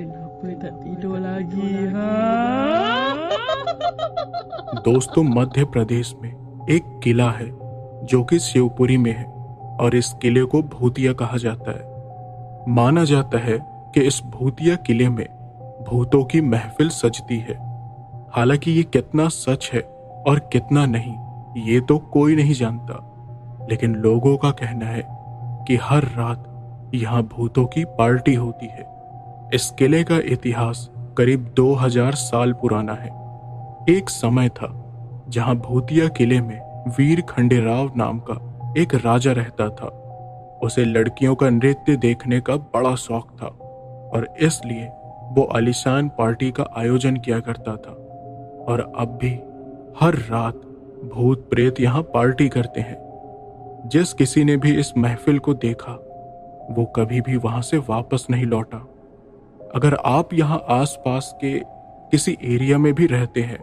Kenapa tak tidur lagi, ha? दोस्तों, मध्य प्रदेश में एक किला है जो कि शिवपुरी में है और इस किले को भूतिया कहा जाता है। माना जाता है कि इस भूतिया किले में भूतों की महफिल सजती है। हालांकि ये कितना सच है और कितना नहीं, ये तो कोई नहीं जानता, लेकिन लोगों का कहना है कि हर रात यहाँ भूतों की पार्टी होती है। इस किले का इतिहास करीब 2000 साल पुराना है। एक समय था जहां भूतिया किले में वीर खंडेराव नाम का एक राजा रहता था। उसे लड़कियों का नृत्य देखने का बड़ा शौक था और इसलिए वो आलीशान पार्टी का आयोजन किया करता था। और अब भी हर रात भूत प्रेत यहाँ पार्टी करते हैं। जिस किसी ने भी इस महफिल को देखा वो कभी भी वहां से वापस नहीं लौटा। अगर आप यहाँ आसपास के किसी एरिया में भी रहते हैं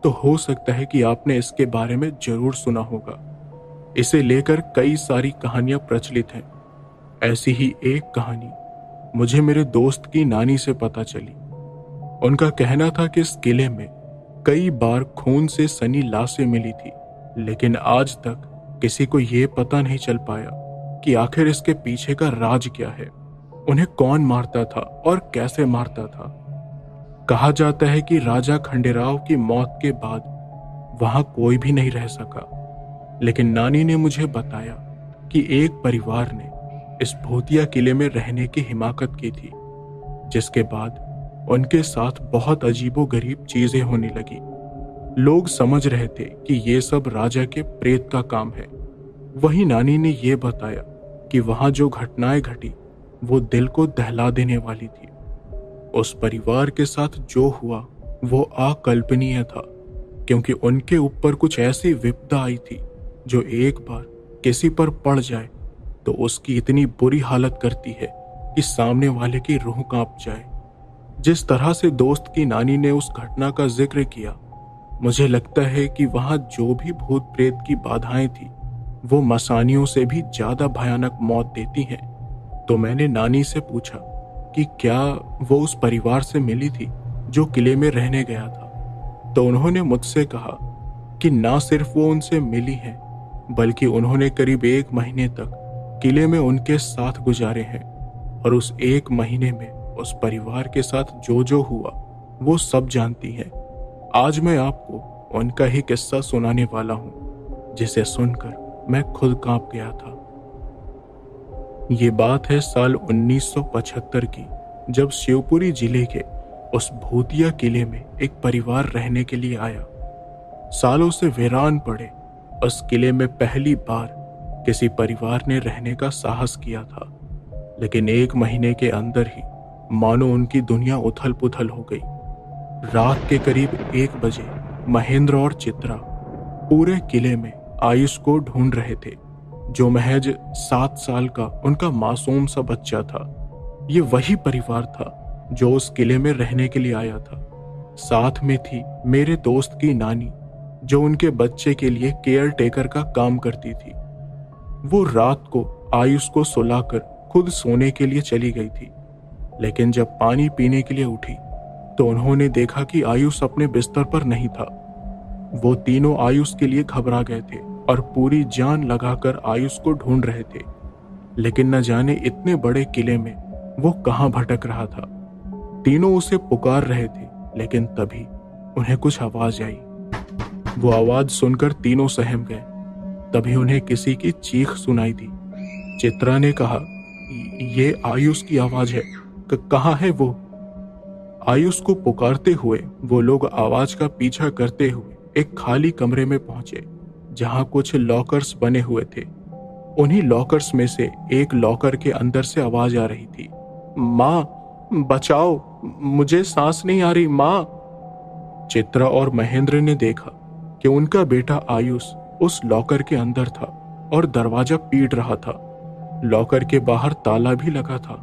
तो हो सकता है कि आपने इसके बारे में जरूर सुना होगा। इसे लेकर कई सारी कहानियां प्रचलित हैं। ऐसी ही एक कहानी मुझे मेरे दोस्त की नानी से पता चली। उनका कहना था कि इस किले में कई बार खून से सनी लाशें मिली थी, लेकिन आज तक किसी को यह पता नहीं चल पाया कि आखिर इसके पीछे का राज क्या है। उन्हें कौन मारता था और कैसे मारता था। कहा जाता है कि राजा खंडेराव की मौत के बाद वहां कोई भी नहीं रह सका, लेकिन नानी ने मुझे बताया कि एक परिवार ने इस भूतिया किले में रहने की हिमाकत की थी, जिसके बाद उनके साथ बहुत अजीबोगरीब चीजें होने लगी। लोग समझ रहे थे कि ये सब राजा के प्रेत का काम है। वहीं नानी ने यह बताया कि वहां जो घटनाएं घटी वो दिल को दहला देने वाली थी। उस परिवार के साथ जो हुआ वो अकल्पनीय था, क्योंकि उनके ऊपर कुछ ऐसी विपदा आई थी जो एक बार किसी पर पड़ जाए तो उसकी इतनी बुरी हालत करती है कि सामने वाले की रूह कांप जाए। जिस तरह से दोस्त की नानी ने उस घटना का जिक्र किया, मुझे लगता है कि वहां जो भी भूत प्रेत की बाधाएं थी वो मसानियों से भी ज्यादा भयानक मौत देती हैं। तो मैंने नानी से पूछा कि क्या वो उस परिवार से मिली थी जो किले में रहने गया था। तो उन्होंने मुझसे कहा कि ना सिर्फ वो उनसे मिली हैं, बल्कि उन्होंने करीब 1 महीने तक किले में उनके साथ गुजारे हैं और उस 1 महीने में उस परिवार के साथ जो जो हुआ वो सब जानती हैं। आज मैं आपको उनका ही किस्सा सुनाने वाला हूं, जिसे सुनकर मैं खुद कांप गया था। ये बात है साल 1975 की, जब शिवपुरी जिले के उस भूतिया किले में एक परिवार रहने के लिए आया। सालों से वीरान पड़े उस किले में पहली बार किसी परिवार ने रहने का साहस किया था, लेकिन 1 महीने के अंदर ही मानो उनकी दुनिया उथल पुथल हो गई। रात के करीब 1 बजे महेंद्र और चित्रा पूरे किले में आयुष को ढूंढ रहे थे, जो महज 7 साल का उनका मासूम सा बच्चा था। ये वही परिवार था जो उस किले में रहने के लिए आया था। साथ में थी मेरे दोस्त की नानी, जो उनके बच्चे के लिए केयर टेकर का काम करती थी। वो रात को आयुष को सुलाकर खुद सोने के लिए चली गई थी, लेकिन जब पानी पीने के लिए उठी तो उन्होंने देखा कि आयुष अपने बिस्तर पर नहीं था। वो तीनों आयुष के लिए घबरा गए थे और पूरी जान लगाकर आयुष को ढूंढ रहे थे, लेकिन न जाने इतने बड़े किले में वो कहां भटक रहा था। तीनों उसे पुकार रहे थे, लेकिन तभी उन्हें कुछ आवाज आई। वो आवाज सुनकर तीनों सहम गए। तभी उन्हें किसी की चीख सुनाई दी। चित्रा ने कहा, ये आयुष की आवाज है, कहाँ है वो? आयुष को पुकारते हुए वो लोग आवाज का पीछा करते हुए एक खाली कमरे में पहुंचे, जहां कुछ लॉकर्स बने हुए थे। उन्हीं लॉकर्स में से एक लॉकर के अंदर से आवाज आ रही थी, माँ बचाओ, मुझे सांस नहीं आ रही माँ। चित्रा और महेंद्र ने देखा कि उनका बेटा आयुष उस लॉकर के अंदर था और दरवाजा पीट रहा था। लॉकर के बाहर ताला भी लगा था।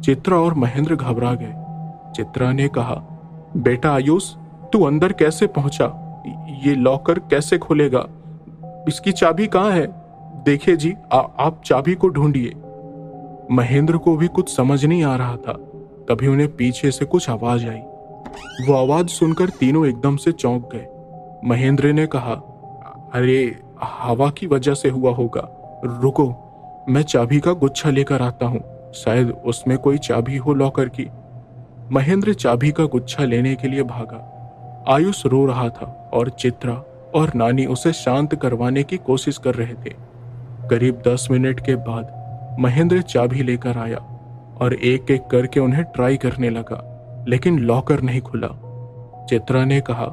चित्रा और महेंद्र घबरा गए। चित्रा ने कहा, बेटा आयुष, तू अंदर कैसे पहुंचा? ये लॉकर कैसे खुलेगा? इसकी चाबी कहाँ है? देखिए जी, आप चाबी को ढूंढिए। महेंद्र को भी कुछ समझ नहीं आ रहा था। तभी उन्हें पीछे से कुछ आवाज आई। वो आवाज सुनकर तीनों एकदम से चौंक गए। महेंद्र ने कहा, अरे हवा की वजह से हुआ होगा, रुको मैं चाबी का गुच्छा लेकर आता हूं, शायद उसमें कोई चाबी हो लॉकर की। महेंद्र चाबी का गुच्छा लेने के लिए भागा। आयुष रो रहा था और चित्रा और नानी उसे शांत करवाने की कोशिश कर रहे थे। करीब 10 मिनट के बाद महेंद्र चाबी लेकर आया और एक एक करके उन्हें ट्राई करने लगा, लेकिन लॉकर नहीं खुला। चित्रा ने कहा,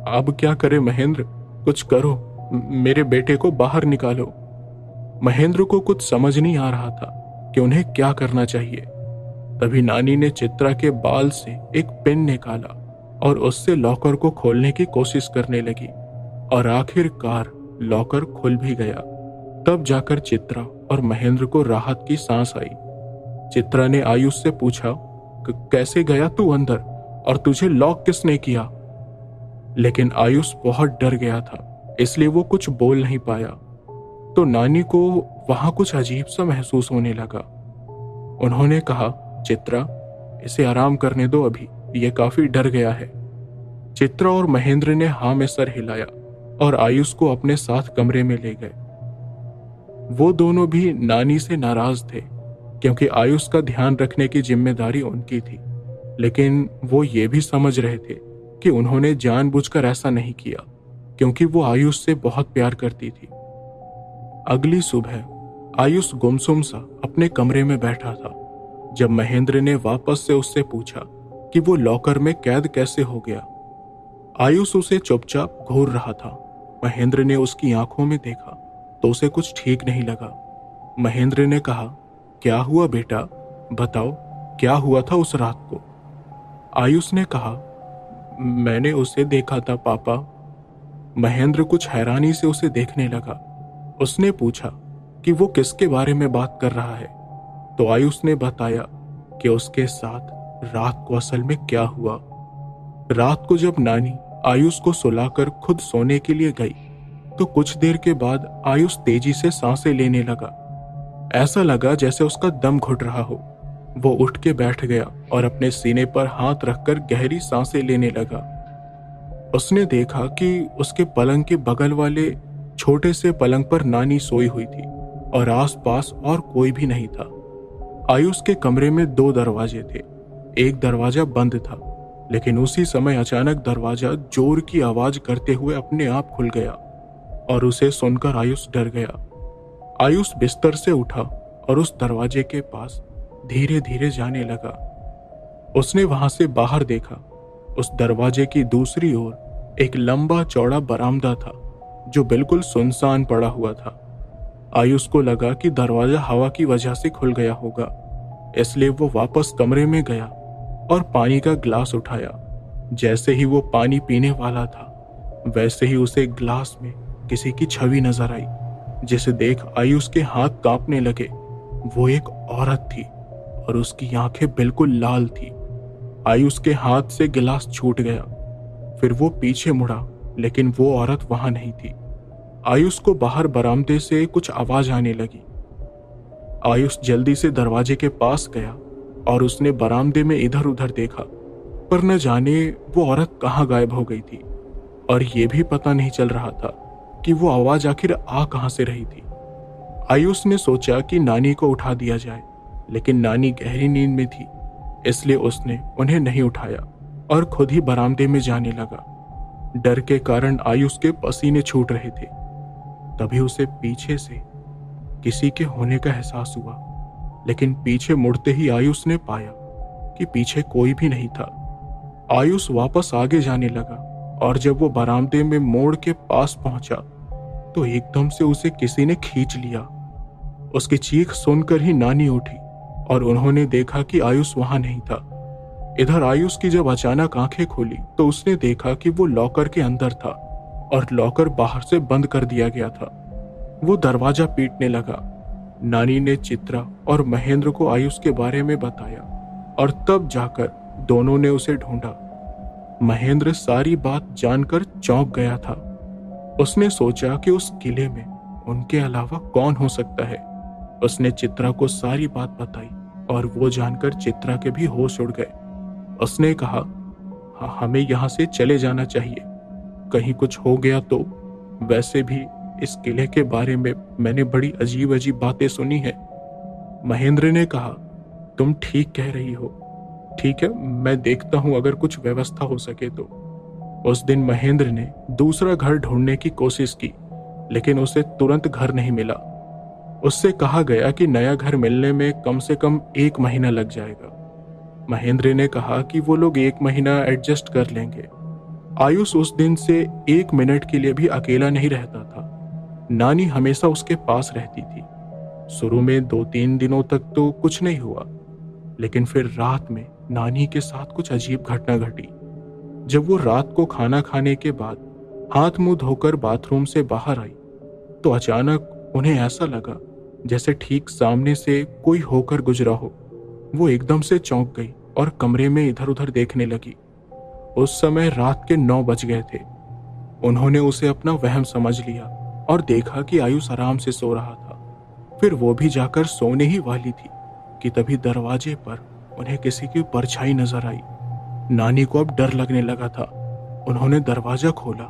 अब क्या करें महेंद्र, कुछ करो, मेरे बेटे को बाहर निकालो। महेंद्र को कुछ समझ नहीं आ रहा था कि उन्हें क्या करना चाहिए। तभी नानी ने चित्रा के बाल से एक पिन निकाला और उससे लॉकर को खोलने की कोशिश करने लगी और आखिरकार लॉकर खुल भी गया। तब जाकर चित्रा और महेंद्र को राहत की सांस आई। चित्रा ने आयुष से पूछा, कैसे गया तू अंदर और तुझे लॉक किसने किया? लेकिन आयुष बहुत डर गया था, इसलिए वो कुछ बोल नहीं पाया। तो नानी को वहां कुछ अजीब सा महसूस होने लगा। उन्होंने कहा, चित्रा इसे आराम करने दो, अभी ये काफी डर गया है। चित्रा और महेंद्र ने हाँ में सर हिलाया और आयुष को अपने साथ कमरे में ले गए। वो दोनों भी नानी से नाराज थे क्योंकि आयुष का ध्यान रखने की जिम्मेदारी उनकी थी, लेकिन वो ये भी समझ रहे थे कि उन्होंने जानबूझकर ऐसा नहीं किया क्योंकि वो आयुष से बहुत प्यार करती थी। अगली सुबह आयुष गुमसुम सा अपने कमरे में बैठा था जब महेंद्र ने वापस से उससे पूछा कि वो लॉकर में कैद कैसे हो गया। आयुष उसे चुपचाप घूर रहा था। महेंद्र ने उसकी आंखों में देखा तो उसे कुछ ठीक नहीं लगा। महेंद्र ने कहा, क्या हुआ बेटा, बताओ क्या हुआ था उस रात को? आयुष ने कहा, मैंने उसे देखा था पापा। महेंद्र कुछ हैरानी से उसे देखने लगा। उसने पूछा कि वो किसके बारे में बात कर रहा है, तो आयुष ने बताया कि उसके साथ रात को असल में क्या हुआ। रात को जब नानी आयुष को सुलाकर खुद सोने के लिए गई तो कुछ देर के बाद आयुष तेजी से सांसें लेने लगा। ऐसा लगा जैसे उसका दम घुट रहा हो। वो उठ के बैठ गया और अपने सीने पर हाथ रखकर गहरी सांसें लेने लगा। उसने देखा कि उसके पलंग के बगल वाले छोटे से पलंग पर नानी सोई हुई थी और आसपास और कोई भी नहीं था। आयुष के कमरे में 2 दरवाजे थे। एक दरवाजा बंद था, लेकिन उसी समय अचानक दरवाजा जोर की आवाज करते हुए अपने आप खुल गया और उसे सुनकर आयुष डर गया। आयुष बिस्तर से उठा और उस दरवाजे के पास धीरे धीरे जाने लगा। उसने वहां से बाहर देखा। उस दरवाजे की दूसरी ओर एक लंबा चौड़ा बरामदा था जो बिल्कुल सुनसान पड़ा हुआ था। आयुष को लगा कि दरवाजा हवा की वजह से खुल गया होगा, इसलिए वो वापस कमरे में गया और पानी का ग्लास उठाया। जैसे ही वो पानी पीने वाला था, वैसे ही उसे ग्लास में किसी की छवि नजर आई, जिसे देख आयुष के हाथ कांपने लगे। वो एक औरत थी और उसकी आंखें बिल्कुल लाल थी। आयुष के हाथ से गिलास छूट गया। फिर वो पीछे मुड़ा, लेकिन वो औरत वहां नहीं थी। आयुष को बाहर बरामदे से कुछ आवाज आने लगी। आयुष जल्दी से दरवाजे के पास गया और उसने बरामदे में इधर उधर देखा, पर न जाने वो औरत कहाँ गायब हो गई थी और ये भी पता नहीं चल रहा था कि वो आवाज आखिर आ कहां से रही थी। आयुष ने सोचा कि नानी को उठा दिया जाए, लेकिन नानी गहरी नींद में थी, इसलिए उसने उन्हें नहीं उठाया और खुद ही बरामदे में जाने लगा। डर के कारण आयुष के पसीने छूट रहे थे। तभी उसे पीछे से किसी के होने का एहसास हुआ, लेकिन पीछे मुड़ते ही आयुष ने पाया कि पीछे कोई भी नहीं था। आयुष वापस आगे जाने लगा और जब वो बरामदे में मोड़ के पास पहुंचा तो एकदम से उसे किसी ने खींच लिया। उसकी चीख सुनकर ही नानी उठी और उन्होंने देखा कि आयुष वहां नहीं था। इधर आयुष की जब अचानक आंखें खोली तो उसने देखा कि वो लॉकर के अंदर था और लॉकर बाहर से बंद कर दिया गया था। वो दरवाजा पीटने लगा। नानी ने चित्रा और महेंद्र को आयुष के बारे में बताया और तब जाकर दोनों ने उसे ढूंढा। महेंद्र सारी बात जानकर चौंक गया था। उसने सोचा कि उस किले में उनके अलावा कौन हो सकता है। उसने चित्रा को सारी बात बताई और वो जानकर चित्रा के भी होश उड़ गए। उसने कहा, हमें यहाँ से चले जाना चाहिए, कहीं कुछ हो गया तो। वैसे भी इस किले के बारे में मैंने बड़ी अजीब अजीब बातें सुनी है। महेंद्र ने कहा, तुम ठीक कह रही हो, ठीक है, मैं देखता हूं अगर कुछ व्यवस्था हो सके तो। उस दिन महेंद्र ने दूसरा घर ढूंढने की कोशिश की, लेकिन उसे तुरंत घर नहीं मिला। उससे कहा गया कि नया घर मिलने में कम से कम 1 महीना लग जाएगा। महेंद्र ने कहा कि वो लोग 1 महीना एडजस्ट कर लेंगे। आयुष उस दिन से 1 मिनट के लिए भी अकेला नहीं रहता था। नानी हमेशा उसके पास रहती थी। शुरू में 2-3 दिनों तक तो कुछ नहीं हुआ, लेकिन फिर रात में नानी के साथ कुछ अजीब घटना घटी। जब वो रात को खाना खाने के बाद हाथ मुंह धोकर बाथरूम से बाहर आई, तो अचानक उन्हें ऐसा लगा जैसे ठीक सामने से कोई होकर गुजरा हो। वो एकदम से चौंक गई और कमरे में इधर उधर देखने लगी। उस समय रात के 9 बज गए थे। उन्होंने उसे अपना वहम समझ लिया और देखा कि आयुष आराम से सो रहा था। फिर वो भी जाकर सोने ही वाली थी कि तभी दरवाजे पर उन्हें किसी की परछाई नजर आई। नानी को अब डर लगने लगा था। उन्होंने दरवाजा खोला,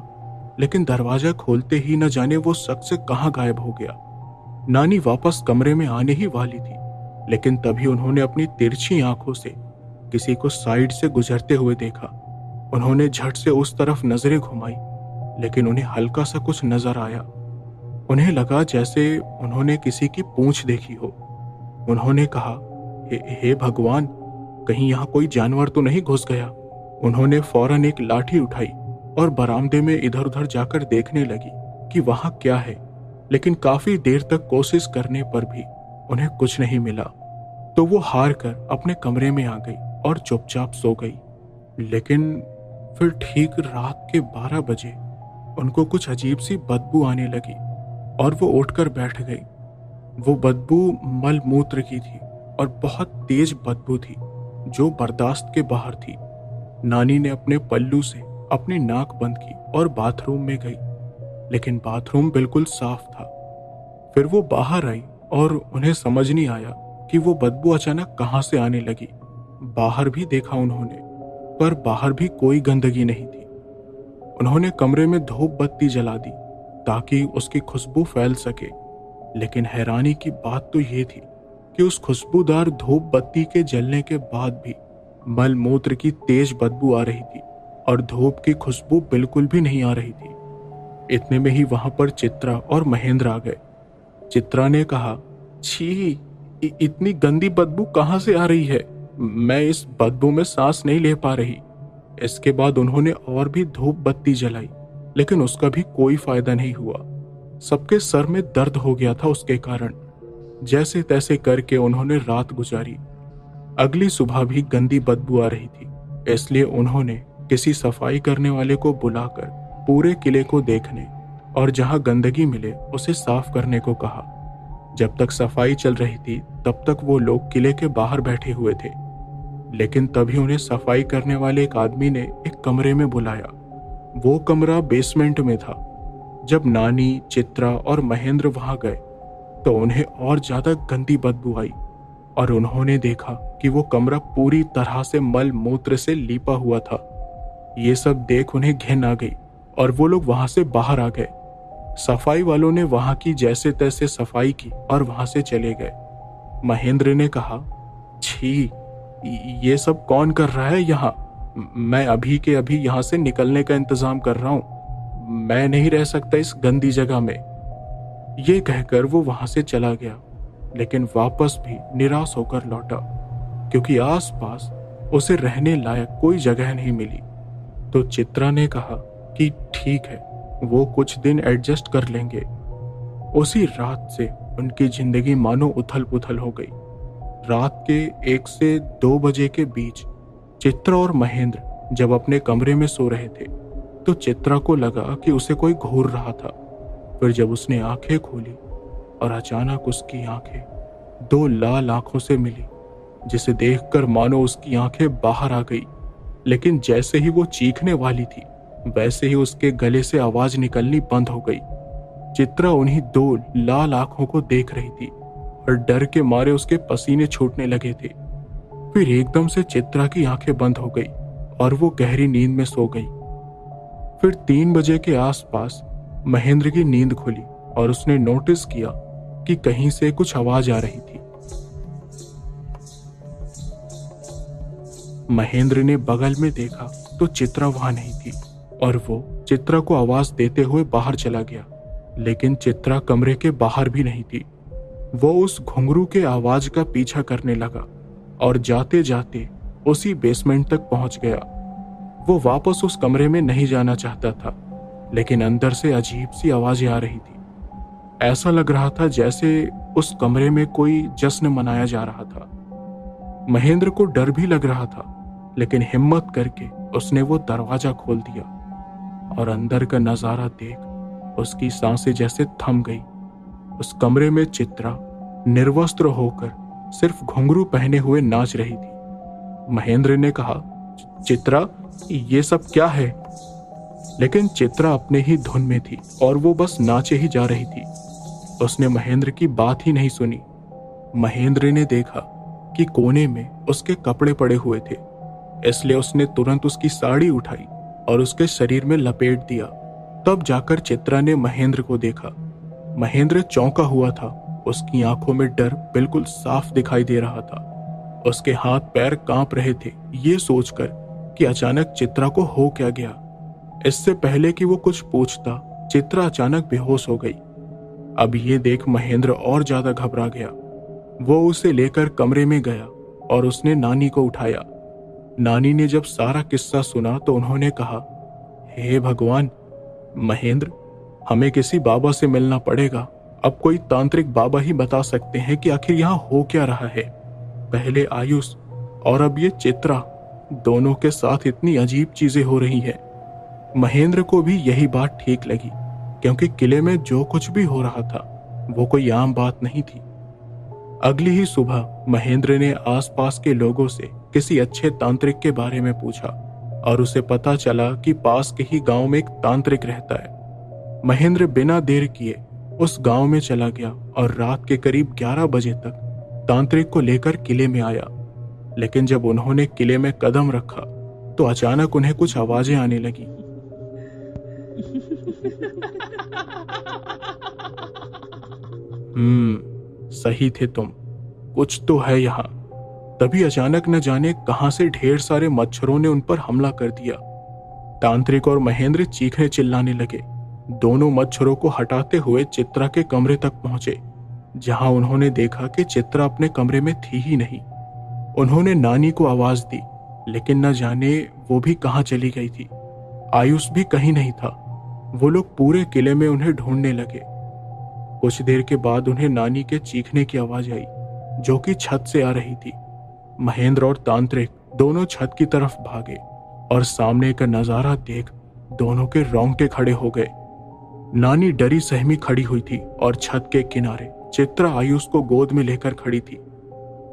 लेकिन दरवाजा खोलते ही न जाने वो शख्स कहाँ गायब हो गया। नानी वापस कमरे में आने ही वाली थी, लेकिन तभी उन्होंने अपनी तिरछी आंखों से किसी को साइड से गुजरते हुए देखा। उन्होंने झट से उस तरफ नजरें घुमाई, लेकिन उन्हें हल्का सा कुछ नजर आया। उन्हें लगा जैसे उन्होंने किसी की पूंछ देखी हो। उन्होंने कहा, हे भगवान, कहीं यहाँ कोई जानवर तो नहीं घुस गया। उन्होंने फौरन एक लाठी उठाई और बरामदे में इधर उधर जाकर देखने लगी कि वहां क्या है, लेकिन काफी देर तक कोशिश करने पर भी उन्हें कुछ नहीं मिला। तो वो हार कर अपने कमरे में आ गई और चुपचाप सो गई। लेकिन फिर ठीक रात के 12 बजे उनको कुछ अजीब सी बदबू आने लगी और वो उठकर बैठ गई। वो बदबू मल मूत्र की थी और बहुत तेज बदबू थी जो बर्दाश्त के बाहर थी। नानी ने अपने पल्लू से अपनी नाक बंद की और बाथरूम में गई, लेकिन बाथरूम बिल्कुल साफ था। फिर वो बाहर आई और उन्हें समझ नहीं आया कि वो बदबू अचानक कहां से आने लगी। बाहर भी देखा उन्होंने, पर बाहर भी कोई गंदगी नहीं थी। उन्होंने कमरे में धूप बत्ती जला दी ताकि उसकी खुशबू फैल सके, लेकिन हैरानी की बात तो ये थी कि उस खुशबूदार धूप बत्ती के जलने के बाद भी मल मूत्र की तेज बदबू आ रही थी और धूप की खुशबू बिल्कुल भी नहीं आ रही थी। इतने में ही वहां पर चित्रा और महेंद्र आ गए। चित्रा ने कहा, छी, इतनी गंदी बदबू कहां से आ रही है? मैं इस बदबू में सांस नहीं ले पा रही। इसके बाद उन्होंने और भी धूप बत्ती जलाई, लेकिन उसका भी कोई फायदा नहीं हुआ। सबके सर में दर्द हो गया था उसके कारण। जैसे तैसे करके उन्होंने रात गुजारी। अगली सुबह भी गंदी बदबू आ रही थी, इसलिए उन्होंने किसी सफाई करने वाले को बुलाकर पूरे किले को देखने और जहां गंदगी मिले उसे साफ करने को कहा। जब तक सफाई चल रही थी तब तक वो लोग किले के बाहर बैठे हुए थे, लेकिन तभी उन्हें सफाई करने वाले एक आदमी ने एक कमरे में बुलाया। वो कमरा बेसमेंट में था। जब नानी, चित्रा और महेंद्र वहां गए तो उन्हें और ज्यादा गंदी बदबू आई और उन्होंने देखा कि वो कमरा पूरी तरह से मल मूत्र से लीपा हुआ था। ये सब देख उन्हें घिन आ गई और वो लोग वहां से बाहर आ गए। सफाई वालों ने वहां की जैसे तैसे सफाई की और वहां से चले गए। महेंद्र ने कहा, छी, ये सब कौन कर रहा है यहाँ? मैं अभी के अभी यहाँ से निकलने का इंतजाम कर रहा हूँ। मैं नहीं रह सकता इस गंदी जगह में। ये कहकर वो वहां से चला गया, लेकिन वापस भी निराश होकर लौटा, क्योंकि आसपास उसे रहने लायक कोई जगह नहीं मिली। तो चित्रा ने कहा कि ठीक है, वो कुछ दिन एडजस्ट कर लेंगे। उसी रात से उनकी जिंदगी मानो उथल पुथल हो गई। रात के 1 से 2 बजे के बीच चित्रा और महेंद्र जब अपने कमरे में सो रहे थे तो चित्रा को लगा कि उसे कोई घूर रहा था। फिर जब उसने आंखें खोली और अचानक उसकी आंखें 2 लाल आंखों से मिली, जिसे देखकर मानो उसकी आंखें बाहर आ गई। लेकिन जैसे ही वो चीखने वाली थी वैसे ही उसके गले से आवाज निकलनी बंद हो गई। चित्रा उन्हीं 2 लाल आंखों को देख रही थी और और डर के मारे उसके पसीने छूटने लगे थे। फिर एकदम से चित्रा की आंखें बंद हो गई और वो गहरी नींद में सो गई। फिर 3 बजे के आसपास महेंद्र की नींद खुली और उसने नोटिस किया कि कहीं से कुछ आवाज आ रही थी। महेंद्र ने बगल में देखा तो चित्रा वहां नहीं थी और वो चित्रा को आवाज देते हुए बाहर चला गया, लेकिन चित्रा कमरे के बाहर भी नहीं थी। वो उस घुंघरू के आवाज का पीछा करने लगा और जाते जाते उसी बेसमेंट तक पहुंच गया। वो वापस उस कमरे में नहीं जाना चाहता था, लेकिन अंदर से अजीब सी आवाजें आ रही थी। ऐसा लग रहा था जैसे उस कमरे में कोई जश्न मनाया जा रहा था। महेंद्र को डर भी लग रहा था, लेकिन हिम्मत करके उसने वो दरवाजा खोल दिया और अंदर का नजारा देख उसकी सांसें जैसे थम गई। उस कमरे में चित्रा निर्वस्त्र होकर सिर्फ घुंघरू पहने हुए नाच रही थी। महेंद्र ने कहा, चित्रा, ये सब क्या है? लेकिन चित्रा अपने ही धुन में थी और वो बस नाचे ही जा रही थी। उसने महेंद्र की बात ही नहीं सुनी। महेंद्र ने देखा कि कोने में उसके कपड़े पड़े हुए थे, इसलिए उसने तुरंत उसकी साड़ी उठाई और उसके शरीर में लपेट दिया। तब जाकर चित्रा ने महेंद्र को देखा। महेंद्र चौंका हुआ था। उसकी आंखों में डर बिल्कुल साफ दिखाई दे रहा था। उसके हाथ पैर कांप रहे थे, ये सोचकर कि अचानक चित्रा को हो क्या गया। इससे पहले कि वो कुछ पूछता, चित्रा अचानक बेहोश हो गई। अब ये देख महेंद्र और ज्यादा घबरा गया। वो उसे लेकर कमरे में गया और उसने नानी को उठाया। नानी ने जब सारा किस्सा सुना तो उन्होंने कहा, हे भगवान, महेंद्र, हमें किसी बाबा से मिलना पड़ेगा। अब कोई तांत्रिक बाबा ही बता सकते हैं कि आखिर यहाँ हो क्या रहा है। पहले आयुष और अब ये चित्रा, दोनों के साथ इतनी अजीब चीजें हो रही हैं। महेंद्र को भी यही बात ठीक लगी, क्योंकि किले में जो कुछ भी हो रहा था वो कोई आम बात नहीं थी। अगली ही सुबह महेंद्र ने आसपास के लोगों से किसी अच्छे तांत्रिक के बारे में पूछा और उसे पता चला कि पास के ही गांव में एक तांत्रिक रहता है। महेंद्र बिना देर किए उस गांव में चला गया और रात के करीब 11 बजे तक तांत्रिक को लेकर किले में आया। लेकिन जब उन्होंने किले में कदम रखा तो अचानक उन्हें कुछ आवाजें आने लगी। सही थे तुम, कुछ तो है यहाँ। तभी अचानक न जाने कहां से ढेर सारे मच्छरों ने उन पर हमला कर दिया। तांत्रिक और महेंद्र चीखने चिल्लाने लगे। दोनों मच्छरों को हटाते हुए चित्रा के कमरे तक पहुंचे, जहां उन्होंने देखा कि चित्रा अपने कमरे में थी ही नहीं। उन्होंने नानी को आवाज दी, लेकिन न जाने वो भी कहां चली गई थी। आयुष भी कहीं नहीं था। वो लोग पूरे किले में उन्हें ढूंढने लगे। कुछ देर के बाद उन्हें नानी के चीखने की आवाज आई, जो कि छत से आ रही थी। महेंद्र और तांत्रिक दोनों छत की तरफ भागे और सामने का नजारा देख दोनों के रोंगटे खड़े हो गए। नानी डरी सहमी खड़ी हुई थी और छत के किनारे चित्रा आयुष को गोद में लेकर खड़ी थी।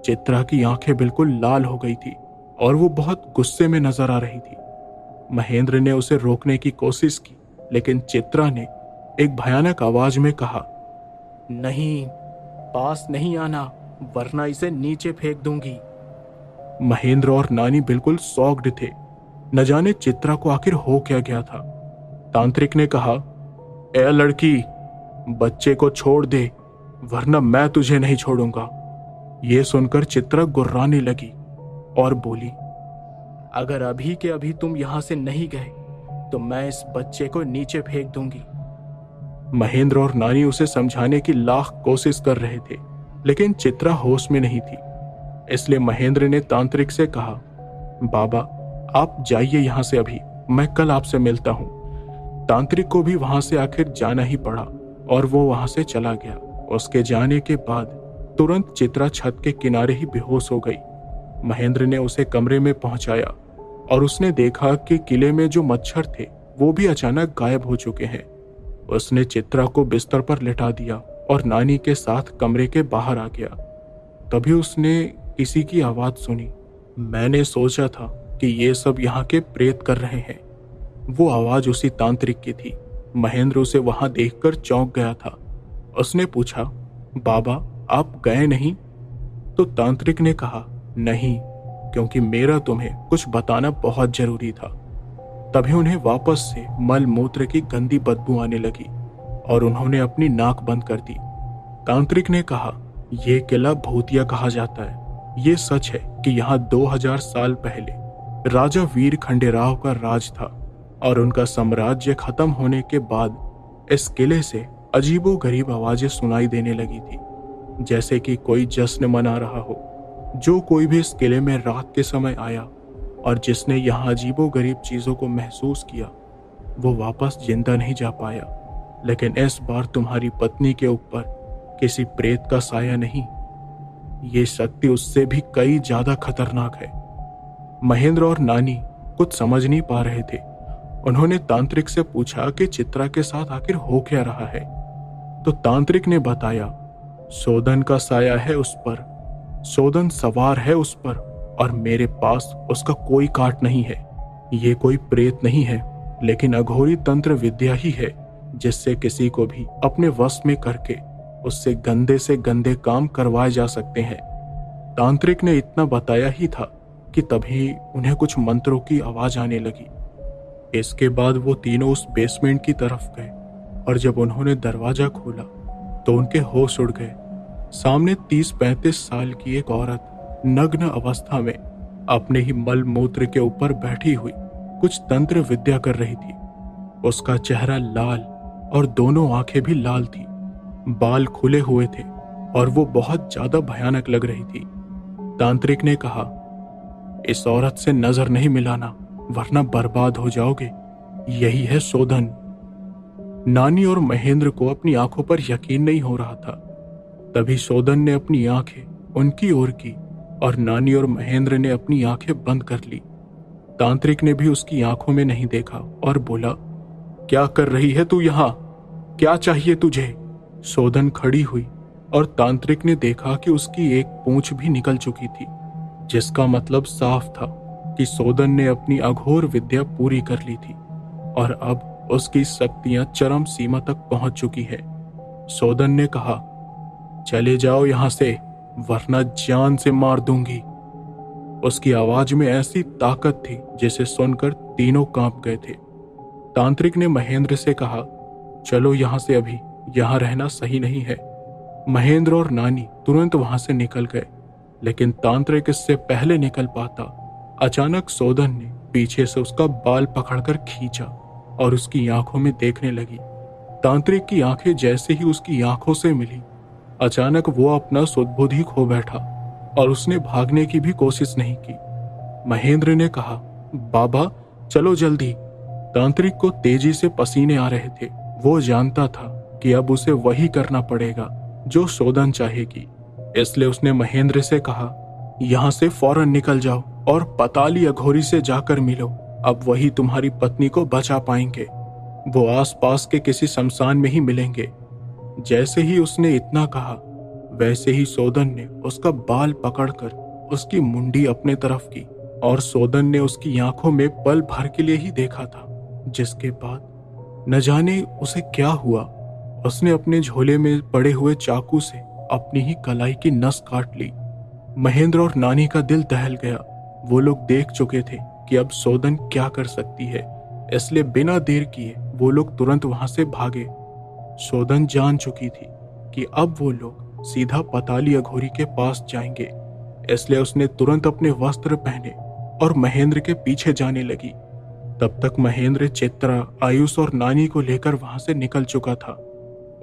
चित्रा की आंखें बिल्कुल लाल हो गई थी और वो बहुत गुस्से में नजर आ रही थी। महेंद्र ने उसे रोकने की कोशिश की, लेकिन चित्रा ने एक भयानक आवाज में कहा, नहीं, पास नहीं आना, वरना इसे नीचे फेंक दूंगी। महेंद्र और नानी बिल्कुल शॉक्ड थे। न जाने चित्रा को आखिर हो क्या गया था। तांत्रिक ने कहा, ए लड़की, बच्चे को छोड़ दे, वरना मैं तुझे नहीं छोड़ूंगा। ये सुनकर चित्रा गुर्राने लगी और बोली, अगर अभी के अभी तुम यहां से नहीं गए तो मैं इस बच्चे को नीचे फेंक दूंगी। महेंद्र और नानी उसे समझाने की लाख कोशिश कर रहे थे, लेकिन चित्रा होश में नहीं थी। इसलिए महेंद्र ने तांत्रिक से कहा, बाबा, आप जाइए यहां से अभी, मैं कल आपसे मिलता हूं। तांत्रिक को भी वहां से आखिर जाना ही पड़ा और वो वहां से चला गया। उसके जाने के बाद तुरंत चित्रा छत के किनारे ही बेहोश हो गई। महेंद्र ने उसे कमरे में पहुंचाया और उसने देखा कि किले में जो मच्छर थे वो भी अचानक गायब हो चुके हैं। उसने चित्रा को बिस्तर पर लिटा दिया और नानी के साथ कमरे के बाहर आ गया। तभी उसने किसी की आवाज सुनी। मैंने सोचा था कि ये सब यहाँ के प्रेत कर रहे हैं। वो आवाज उसी तांत्रिक की थी। महेंद्र उसे वहां देखकर चौंक गया था। उसने पूछा, बाबा, आप गए नहीं? तो तांत्रिक ने कहा, नहीं, क्योंकि मेरा तुम्हें कुछ बताना बहुत जरूरी था। तभी उन्हें वापस से मल मूत्र की गंदी बदबू आने लगी और उन्होंने अपनी नाक बंद कर दी। तांत्रिक ने कहा, यह किला भूतिया कहा जाता है। ये सच है कि यहाँ 2000 साल पहले राजा वीर खंडेराव का राज था और उनका साम्राज्य खत्म होने के बाद इस किले से अजीबोगरीब आवाजें सुनाई देने लगी थी, जैसे कि कोई जश्न मना रहा हो। जो कोई भी इस किले में रात के समय आया और जिसने यहाँ अजीबोगरीब चीजों को महसूस किया, वो वापस जिंदा नहीं जा पाया। लेकिन इस बार तुम्हारी पत्नी के ऊपर किसी प्रेत का साया नहीं, ये शक्ति उससे भी कई ज्यादा खतरनाक है। महेंद्र और नानी कुछ समझ नहीं पा रहे थे। उन्होंने तांत्रिक से पूछा कि चित्रा के साथ आखिर हो क्या रहा है। तो तांत्रिक ने बताया, सोदन का साया है उस पर, सोदन सवार है उस पर और मेरे पास उसका कोई काट नहीं है। ये कोई प्रेत नहीं है, लेकिन अघोरी तंत्र विद्या ही है, जिससे किसी को भी अपने वश में करके उससे गंदे से गंदे काम करवाए जा सकते हैं। तांत्रिक ने इतना बताया ही था कि तभी उन्हें कुछ मंत्रों की आवाज आने लगी। इसके बाद वो तीनों उस बेसमेंट की तरफ गए और जब उन्होंने दरवाजा खोला तो उनके होश उड़ गए। सामने 30-35 साल की एक औरत नग्न अवस्था में अपने ही मल मूत्र के ऊपर बैठी हुई कुछ तंत्र विद्या कर रही थी। उसका चेहरा लाल और दोनों आंखें भी लाल थी, बाल खुले हुए थे और वो बहुत ज्यादा भयानक लग रही थी। तांत्रिक ने कहा, इस औरत से नजर नहीं मिलाना वरना बर्बाद हो जाओगे। यही है सोदन। नानी और महेंद्र को अपनी आंखों पर यकीन नहीं हो रहा था। तभी सोदन ने अपनी आंखें उनकी ओर की और नानी और महेंद्र ने अपनी आंखें बंद कर ली। तांत्रिक ने भी उसकी आंखों में नहीं देखा और बोला, क्या कर रही है तू यहाँ? क्या चाहिए तुझे? सोदन खड़ी हुई और तांत्रिक ने देखा कि उसकी एक पूंछ भी निकल चुकी थी, जिसका मतलब साफ था कि सोदन ने अपनी अघोर विद्या पूरी कर ली थी और अब उसकी शक्तियां चरम सीमा तक पहुंच चुकी है। सोदन ने कहा, चले जाओ यहां से वरना जान से मार दूंगी। उसकी आवाज में ऐसी ताकत थी जिसे सुनकर तीनों कांप गए थे। तांत्रिक ने महेंद्र से कहा, चलो यहां से, अभी यहां रहना सही नहीं है। महेंद्र और नानी तुरंत वहां से निकल गए, लेकिन तांत्रिक इससे पहले निकल पाता। अचानक सोदन ने पीछे से उसका बाल पकड़कर खींचा और उसकी आंखों में देखने लगी। तांत्रिक की आंखें जैसे ही उसकी आंखों से मिली, अचानक वो अपना सुध-बुध ही खो बैठा और उसने भागने की भी कोशिश नहीं की। महेंद्र ने कहा, बाबा चलो जल्दी। तांत्रिक को तेजी से पसीने आ रहे थे। वो जानता था कि अब उसे वही करना पड़ेगा जो सोदन चाहेगी, इसलिए उसने महेंद्र से कहा, यहां से फौरन निकल जाओ और पताली अघोरी से जाकर मिलो। अब वही तुम्हारी पत्नी को बचा पाएंगे। वो आसपास के किसी शमशान में ही मिलेंगे। जैसे ही उसने इतना कहा, वैसे ही सोदन ने उसका बाल पकड़कर उसकी मुंडी अपने तरफ की और सोदन ने उसकी आंखों में पल भर के लिए ही देखा था, जिसके बाद न जाने उसे क्या हुआ। उसने अपने झोले में पड़े हुए चाकू से अपनी ही कलाई की नस काट ली। महेंद्र और नानी का दिल दहल गया। वो लोग देख चुके थे कि अब सोदन क्या कर सकती है, इसलिए बिना देर किए वो लोग तुरंत वहां से भागे। सोदन जान चुकी थी कि अब वो लोग सीधा पताली अघोरी के पास जाएंगे, इसलिए उसने तुरंत अपने वस्त्र पहने और महेंद्र के पीछे जाने लगी। तब तक महेंद्र चित्रा, आयुष और नानी को लेकर वहां से निकल चुका था।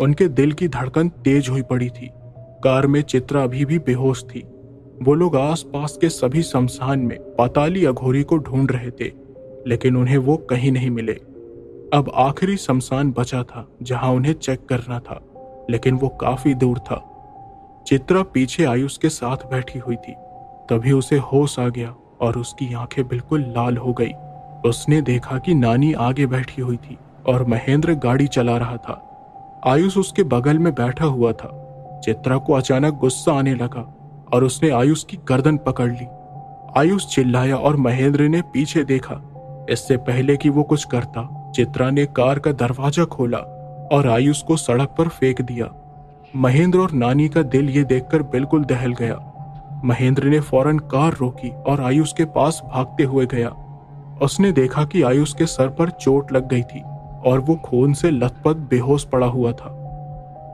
उनके दिल की धड़कन तेज हुई पड़ी थी। कार में चित्रा अभी भी बेहोश थी। वो लोग आसपास के सभी शमशान में पताली अघोरी को ढूंढ रहे थे, लेकिन उन्हें वो कहीं नहीं मिले। अब आखिरी शमशान बचा था जहां उन्हें चेक करना था, लेकिन वो काफी दूर था। चित्रा पीछे आयुष के साथ बैठी हुई थी। तभी उसे होश आ गया और उसकी आंखें बिल्कुल लाल हो गई। उसने देखा कि नानी आगे बैठी हुई थी और महेंद्र गाड़ी चला रहा था। आयुष उसके बगल में बैठा हुआ था। चित्रा को अचानक गुस्सा आने लगा और उसने आयुष की गर्दन पकड़ ली। आयुष चिल्लाया और महेंद्र ने पीछे देखा। इससे पहले कि वो कुछ करता, चित्रा ने कार का दरवाजा खोला और आयुष को सड़क पर फेंक दिया। महेंद्र और नानी का दिल ये देखकर बिल्कुल दहल गया। महेंद्र ने फौरन कार रोकी और आयुष के पास भागते हुए गया। उसने देखा कि आयुष के सर पर चोट लग गई थी और वो खून से लथपथ बेहोश पड़ा हुआ था।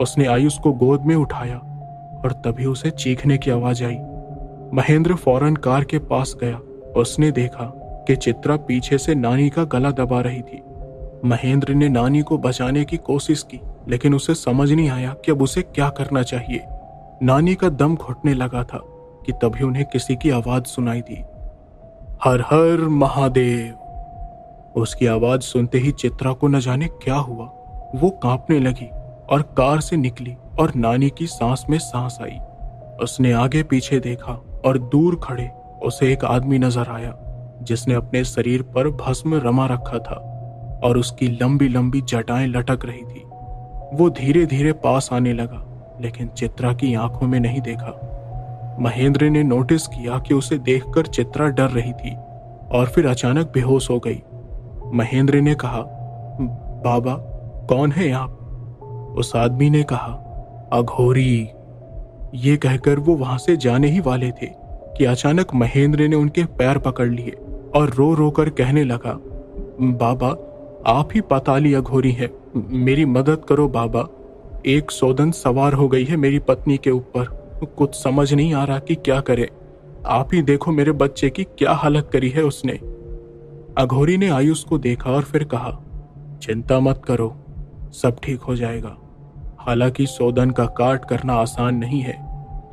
उसने आयुष को गोद में उठाया और तभी उसे चीखने की आवाज आई। महेंद्र फौरन कार के पास गया। उसने देखा कि चित्रा पीछे से नानी का गला दबा रही थी। महेंद्र ने नानी को बचाने की कोशिश की, लेकिन उसे समझ नहीं आया कि अब उसे क्या करना चाहिए। नानी का दम घुटने लगा था कि तभी उन्हें किसी की आवाज सुनाई दी। हर हर महादेव। उसकी आवाज सुनते ही चित्रा को न जाने क्या हुआ। वो कांपने लगी और कार से निकली और नानी की सांस में सांस आई। उसने आगे पीछे देखा और दूर खड़े उसे एक आदमी नजर आया जिसने अपने शरीर पर भस्म रमा रखा था और उसकी लंबी लंबी जटाएं लटक रही थी। वो धीरे धीरे पास आने लगा, लेकिन चित्रा की आंखों में नहीं देखा। महेंद्र ने नोटिस किया कि उसे देखकर चित्रा डर रही थी और फिर अचानक बेहोश हो गई। महेंद्र ने कहा, बाबा कौन है आप? उस आदमी ने कहा, अघोरी। ये कहकर वो वहां से जाने ही वाले थे कि अचानक महेंद्र ने उनके पैर पकड़ लिए और रो रो कर कहने लगा, बाबा आप ही पाताली अघोरी है, मेरी मदद करो बाबा। एक सौदन सवार हो गई है मेरी पत्नी के ऊपर, कुछ समझ नहीं आ रहा कि क्या करे। आप ही देखो मेरे बच्चे की क्या हालत करी है उसने। अघोरी ने आयुष को देखा और फिर कहा, चिंता मत करो, सब ठीक हो जाएगा। हालांकि सौदन का काट करना आसान नहीं है,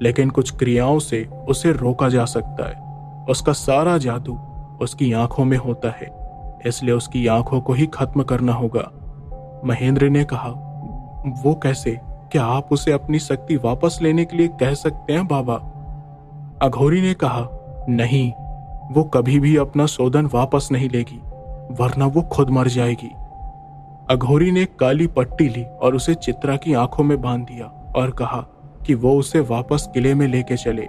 लेकिन कुछ क्रियाओं से उसे रोका जा सकता है। उसका सारा जादू उसकी आंखों में होता है, इसलिए उसकी आंखों को ही खत्म करना होगा। महेंद्र ने कहा, वो कैसे? क्या आप उसे अपनी शक्ति वापस लेने के लिए कह सकते हैं बाबा? अघोरी ने कहा, नहीं, वो कभी भी अपना सौदन वापस नहीं लेगी, वरना वो खुद मर जाएगी। अघोरी ने काली पट्टी ली और उसे चित्रा की आंखों में बांध दिया और कहा कि वो उसे वापस किले में लेके चले।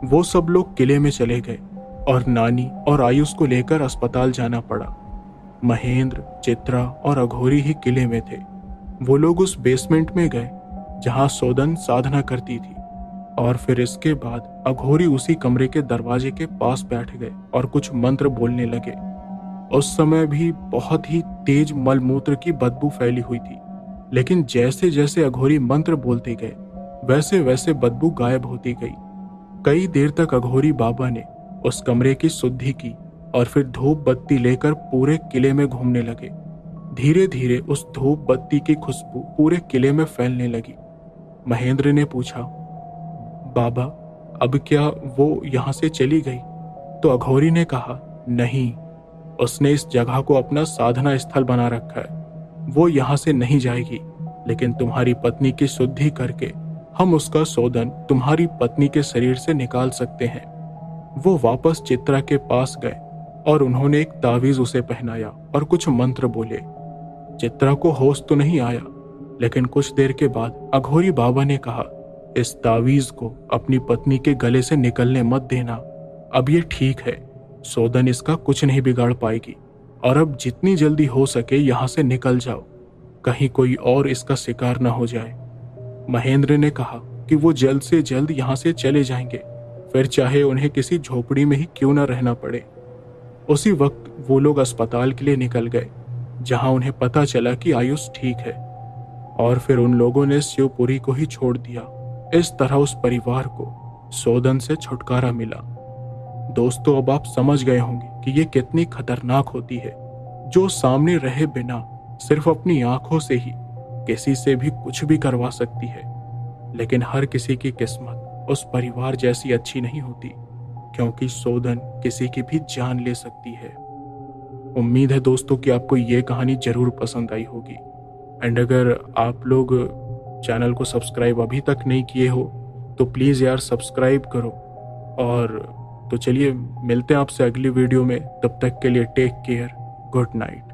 वो सब लोग किले में चले गए और नानी और आयुष को लेकर अस्पताल जाना पड़ा। महेंद्र, चित्रा और अघोरी ही किले में थे। वो लोग उस बेसमेंट में गए जहां सौदन साधना करती थी और फिर इसके बाद अघोरी उसी कमरे के दरवाजे के पास बैठ गए और कुछ मंत्र बोलने लगे। उस समय भी बहुत ही तेज मलमूत्र की बदबू फैली हुई थी, लेकिन जैसे जैसे अघोरी मंत्र बोलते गए वैसे वैसे बदबू गायब होती गई। कई देर तक अघोरी बाबा ने उस कमरे की शुद्धि की और फिर धूप बत्ती लेकर पूरे किले में घूमने लगे। धीरे धीरे उस धूप बत्ती की खुशबू पूरे किले में फैलने लगी। महेंद्र ने पूछा, बाबा अब क्या वो यहाँ से चली गई? तो अघोरी ने कहा, नहीं, उसने इस जगह को अपना साधना स्थल बना रखा है। वो यहाँ से नहीं जाएगी, लेकिन तुम्हारी पत्नी की शुद्धि करके हम उसका सौदन तुम्हारी पत्नी के शरीर से निकाल सकते हैं। वो वापस चित्रा के पास गए और उन्होंने एक तावीज उसे पहनाया और कुछ मंत्र बोले। चित्रा को होश तो नहीं आया, लेकिन कुछ देर के बाद अघोरी बाबा ने कहा, इस तावीज को अपनी पत्नी के गले से निकलने मत देना। अब ये ठीक है, सौदन इसका कुछ नहीं बिगाड़ पाएगी और अब जितनी जल्दी हो सके यहाँ से निकल जाओ, कहीं कोई और इसका शिकार न हो जाए। महेंद्र ने कहा कि वो जल्द से जल्द यहाँ से चले जाएंगे, फिर चाहे उन्हें किसी झोपड़ी में ही क्यों न रहना पड़े। उसी वक्त वो लोग अस्पताल के लिए निकल गए, जहां उन्हें पता चला कि आयुष ठीक है, और फिर उन लोगों ने शिवपुरी को ही छोड़ दिया। इस तरह उस परिवार को सौदन से छुटकारा मिला। दोस्तों, अब आप समझ गए होंगे कि ये कितनी खतरनाक होती है, जो सामने रहे बिना सिर्फ अपनी आंखों से ही किसी से भी कुछ भी करवा सकती है। लेकिन हर किसी की किस्मत उस परिवार जैसी अच्छी नहीं होती, क्योंकि सौदन किसी की भी जान ले सकती है। उम्मीद है दोस्तों कि आपको ये कहानी जरूर पसंद आई होगी। एंड अगर आप लोग चैनल को सब्सक्राइब अभी तक नहीं किए हो तो प्लीज़ यार सब्सक्राइब करो। और तो चलिए मिलते हैं आपसे अगली वीडियो में, तब तक के लिए टेक केयर, गुड नाइट।